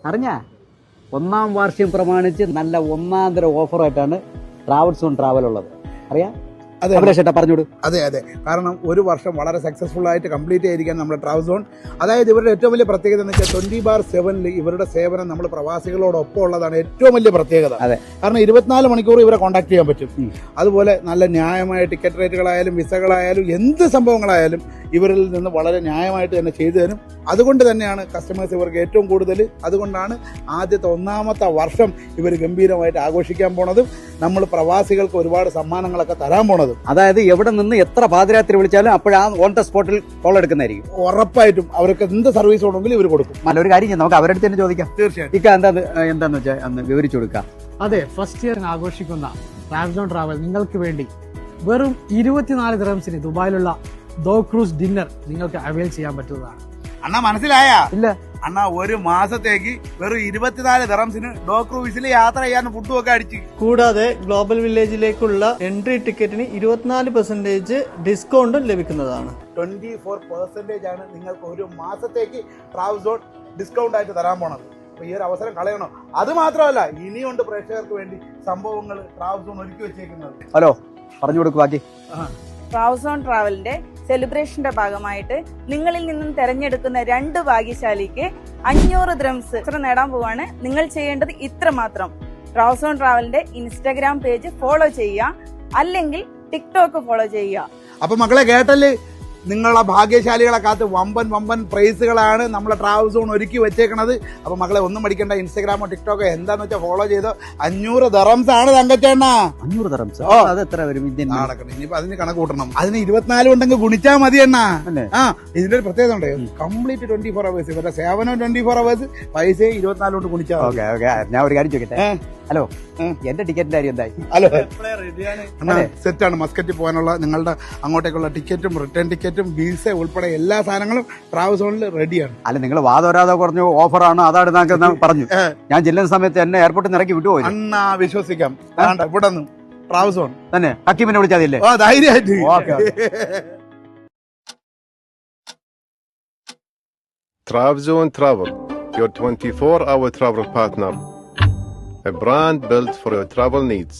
അറിഞ്ഞ 1ാം വാർഷികം പ്രമാണിച്ച് നല്ല ഒന്നാന്തര ഓഫറായിട്ടാണ് ട്രാവൽസ് ഓൺ ട്രാവൽ ഉള്ളത്. അറിയാം? അതെ പറഞ്ഞോട്. അതെ കാരണം ഒരു വർഷം വളരെ സക്സസ്ഫുൾ ആയിട്ട് കംപ്ലീറ്റ് ചെയ്തിരിക്കാൻ നമ്മുടെ ട്രാവൽ സോൺ. അതായത് ഇവരുടെ ഏറ്റവും വലിയ പ്രത്യേകത എന്ന് വെച്ചാൽ 24/7 ഇവരുടെ സേവനം നമ്മൾ പ്രവാസികളോടൊപ്പം ഉള്ളതാണ് ഏറ്റവും വലിയ പ്രത്യേകത. കാരണം 24 മണിക്കൂർ ഇവരെ കോൺടാക്ട് ചെയ്യാൻ പറ്റും. അതുപോലെ നല്ല ന്യായമായ ടിക്കറ്റ് റേറ്റുകളായാലും വിസകളായാലും എന്ത് സംഭവങ്ങളായാലും ഇവരിൽ നിന്ന് വളരെ ന്യായമായിട്ട് തന്നെ ചെയ്തു തരും. അതുകൊണ്ട് തന്നെയാണ് കസ്റ്റമേഴ്സ് ഇവർക്ക് ഏറ്റവും കൂടുതൽ. അതുകൊണ്ടാണ് ആദ്യത്തെ 1ാമത്തെ വർഷം ഇവർ ഗംഭീരമായിട്ട് ആഘോഷിക്കാൻ പോണതും നമ്മൾ പ്രവാസികൾക്ക് ഒരുപാട് സമ്മാനങ്ങളൊക്കെ തരാൻ പോണതും. അതായത് എവിടെ നിന്ന് എത്ര പാതിരാത്രി വിളിച്ചാലും അപ്പോഴാ ഓൺ ദ സ്പോട്ടിൽ കോൾ എടുക്കുന്നതായിരിക്കും. ഉറപ്പായിട്ടും അവർക്ക് എന്ത് സർവീസ് ഉണ്ടെങ്കിലും ഇവർ കൊടുക്കും. നല്ലൊരു കാര്യം നമുക്ക് അവരുടെ തന്നെ ചോദിക്കാം. തീർച്ചയായിട്ടും. ഇക്ക എന്താന്ന് വെച്ചാൽ അന്ന് വിവരിച്ചു കൊടുക്കാം. അതെ, ഫസ്റ്റ് ഇയർ ആഘോഷിക്കുന്ന ട്രാവൽസ് ഓൺ ട്രാവൽ നിങ്ങൾക്ക് വേണ്ടി വെറും 24 ദിർഹംസിന് ദുബായിലുള്ള ദോ ക്രൂസ് ഡിന്നർ നിങ്ങൾക്ക് അവൈൽ ചെയ്യാൻ പറ്റുന്നതാണ്. അണ്ണാ മനസ്സിലായ? ഇല്ല അണ്ണാ ഒരു മാസത്തേക്ക് വെറും 24 ദിർഹംസിന് ഡോ ക്രൂസിൽ യാത്ര ചെയ്യാൻ ഫുഡും ഒക്കെ അടിച്ച്. കൂടാതെ ഗ്ലോബൽ വില്ലേജിലേക്കുള്ള എൻട്രി ടിക്കറ്റിന് 24% ഡിസ്കൗണ്ടും ലഭിക്കുന്നതാണ്. 24% ആണ് നിങ്ങൾക്ക് ഒരു മാസത്തേക്ക് ട്രാവൽ സോൺ ഡിസ്കൗണ്ട് ആയിട്ട് തരാൻ പോണത്. അപ്പൊ ഈ ഒരു അവസരം കളയണോ? അത് മാത്രമല്ല, ഇനിയുണ്ട് പ്രേക്ഷകർക്ക് വേണ്ടി സംഭവങ്ങൾ ട്രാവൽ സോൺ ഒരുക്കി വെച്ചേക്കുന്നത്. ഹലോ, പറഞ്ഞു കൊടുക്കും ബാക്കി. ട്രാവൽസ് ഓൺ ട്രാവലിന്റെ സെലിബ്രേഷന്റെ ഭാഗമായിട്ട് നിങ്ങളിൽ നിന്നും തെരഞ്ഞെടുക്കുന്ന 2 ഭാഗ്യശാലിക്ക് 500 ദിർഹംസ് നേടാൻ പോവാണ്. നിങ്ങൾ ചെയ്യേണ്ടത് ഇത്ര മാത്രം: ട്രാവൽസ് ഓൺ ട്രാവലിന്റെ ഇൻസ്റ്റാഗ്രാം പേജ് ഫോളോ ചെയ്യുക, അല്ലെങ്കിൽ ടിക്ടോക്ക് ഫോളോ ചെയ്യുക. അപ്പൊ മക്കളെ കേട്ടല്ലേ, നിങ്ങളെ ഭാഗ്യശാലികളെ കാത്ത് വമ്പൻ പ്രൈസുകളാണ് നമ്മളെ ട്രാവൽ സോൺ ഒരുക്കി വെച്ചേക്കണത്. അപ്പൊ മക്കളെ ഒന്നും പഠിക്കേണ്ട, ഇൻസ്റ്റാഗ്രാമോ ടിക്ടോക്കോ എന്താന്ന് വെച്ചാൽ ഫോളോ ചെയ്തോ. 500 ദിർഹംസ് ആണ് തങ്കച്ചേണ്ണ. 500 ദിർഹംസ് അത് എത്ര വരും? ഇനിയിപ്പോ അതിന് കണക്ക് കൂട്ടണം. അതിന് 24 ഉണ്ടെങ്കിൽ ഗുണിച്ചാൽ മതി എണ്ണ. ഇതിന്റെ ഒരു പ്രത്യേകത ഉണ്ട്, കംപ്ലീറ്റ് 24 hours. ഇവരുടെ സേവനം 24 hours, പൈസ 24 കൊണ്ട് ഗുണിച്ചാൽ. ഞാൻ ഒരു കാര്യം ചോദിക്കട്ടെ. ഹലോ, എന്റെ ടിക്കറ്റിന്റെ കാര്യം എന്തായി? ഹലോ, സെറ്റാണ്. മസ്കറ്റിൽ പോകാനുള്ള നിങ്ങളുടെ അങ്ങോട്ടേക്കുള്ള ടിക്കറ്റും റിട്ടേൺ ടിക്കറ്റും വിസ ഉൾപ്പെടെ എല്ലാ സാധനങ്ങളും ട്രാവൽ സോണിൽ റെഡിയാണ്. അല്ല, നിങ്ങൾ വാദോരാതെ കുറഞ്ഞു ഓഫറാണ് അതാണ് പറഞ്ഞു. ഞാൻ ചെല്ലുന്ന സമയത്ത് എന്നെ എയർപോർട്ടിൽ നിന്ന് ഇറക്കി വിട്ടുപോയി. അണ്ണാ വിശ്വസിക്കാം. ഇവിടെ നിന്ന് ട്രാവൽ സോൺ തന്നെ ഹക്കീമിനെ വിളിച്ചാൽ മതിയല്ലേ? ധൈര്യമായിട്ട്. TravZone Travel, your 24-hour travel partner. A brand built for your travel needs.